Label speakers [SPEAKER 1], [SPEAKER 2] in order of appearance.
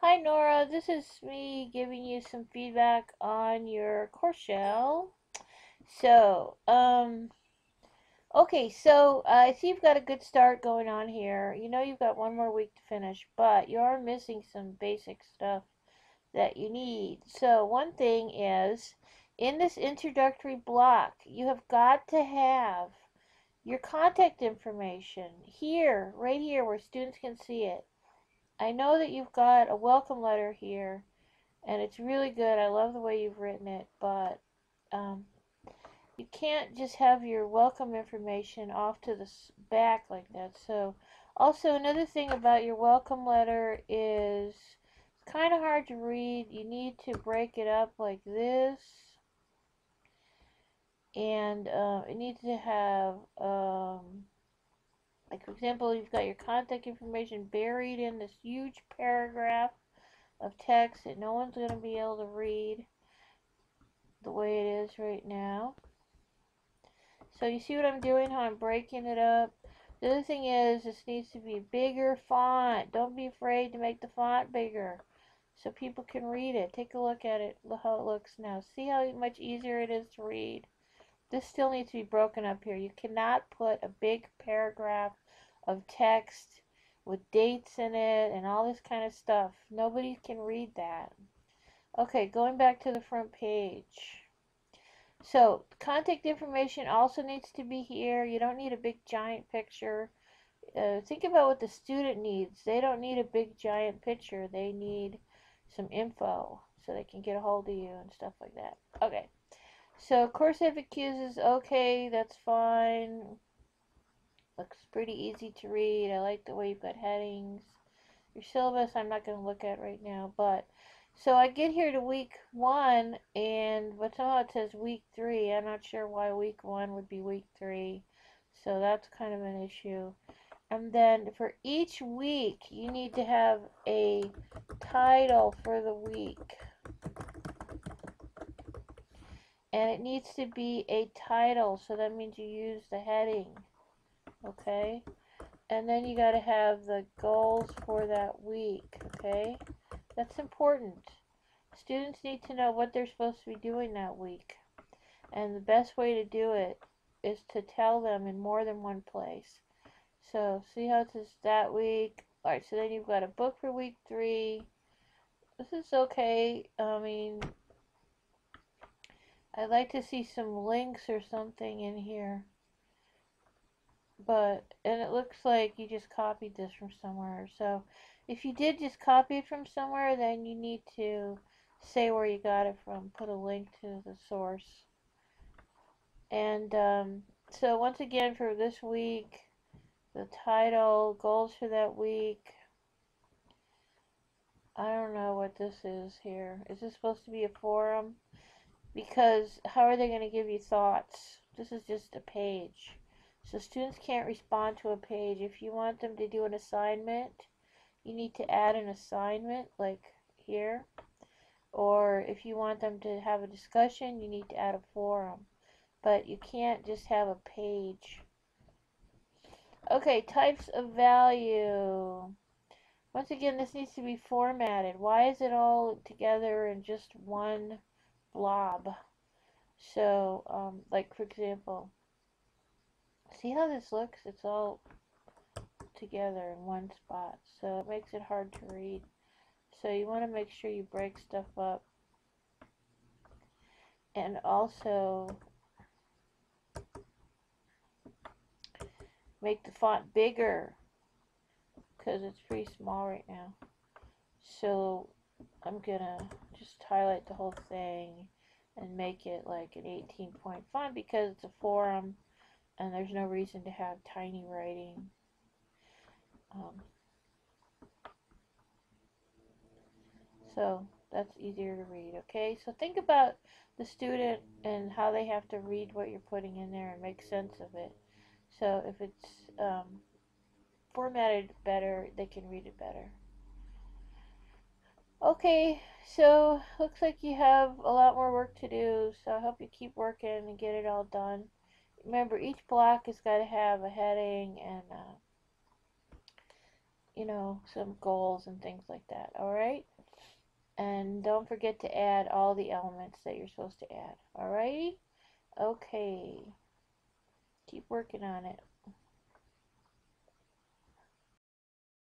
[SPEAKER 1] Hi Nora, this is me giving you some feedback on your course shell. So, okay, so I see you've got a good start going on here. You know you've got one more week to finish, but you are missing some basic stuff that you need. So, one thing is, in this introductory block, you have got to have your contact information here, right here, where students can see it. I know that you've got a welcome letter here and it's really good. I love the way you've written it, but um, you can't just have your welcome information off to the back like that. So, also another thing about your welcome letter is it's kind of hard to read. You need to break it up like this, and it needs to have like for example, you've got your contact information buried in this huge paragraph of text that no one's going to be able to read the way it is right now. So you see what I'm doing, how I'm breaking it up. The other thing is this needs to be bigger font. Don't be afraid to make the font bigger so people can read it. Take a look at it, look how it looks now. See how much easier it is to read. This still needs to be broken up here. You cannot put a big paragraph of text with dates in it and all this kind of stuff. Nobody can read that. Okay, going back to the front page. So, contact information also needs to be here. You don't need a big giant picture. Think about what the student needs. They don't need a big giant picture. They need some info so they can get a hold of you and stuff like that. Okay. So, course FAQs is okay. That's fine. Looks pretty easy to read. I like the way you've got headings. Your syllabus I'm not going to look at right now, but so I get here to week 1 but somehow it says week 3. I'm not sure why week 1 would be week 3, so that's kind of an issue. And then for each week you need to have a title for the week, and it needs to be a title, so that means you use the heading. Okay, and then you got to have the goals for that week. Okay, that's important. Students need to know what they're supposed to be doing that week. And the best way to do it is to tell them in more than one place. So, see how it says that week? Alright, so then you've got a book for week 3. This is okay. I mean, I'd like to see some links or something in here. And it looks like you just copied this from somewhere. So, if you did just copy it from somewhere, then you need to say where you got it from. Put a link to the source. And so once again for this week, the title, goals for that week. I don't know what this is here. Is this supposed to be a forum? Because how are they going to give you thoughts? This is just a page. So students can't respond to a page. If you want them to do an assignment, you need to add an assignment like here. Or if you want them to have a discussion, you need to add a forum. But you can't just have a page. Okay, types of value. Once again, this needs to be formatted. Why is it all together in just one blob? So, like for example, see how this looks? It's all together in one spot. So it makes it hard to read. So you want to make sure you break stuff up. And also make the font bigger because it's pretty small right now. So I'm gonna just highlight the whole thing and make it like an 18-point font because it's a forum and there's no reason to have tiny writing. So that's easier to read. Okay, so think about the student and how they have to read what you're putting in there and make sense of it. So if it's formatted better, they can read it better. Okay, so looks like you have a lot more work to do, so I hope you keep working and get it all done. Remember, each block has got to have a heading and you know, some goals and things like that, alright? And don't forget to add all the elements that you're supposed to add, alrighty? Okay, keep working on it.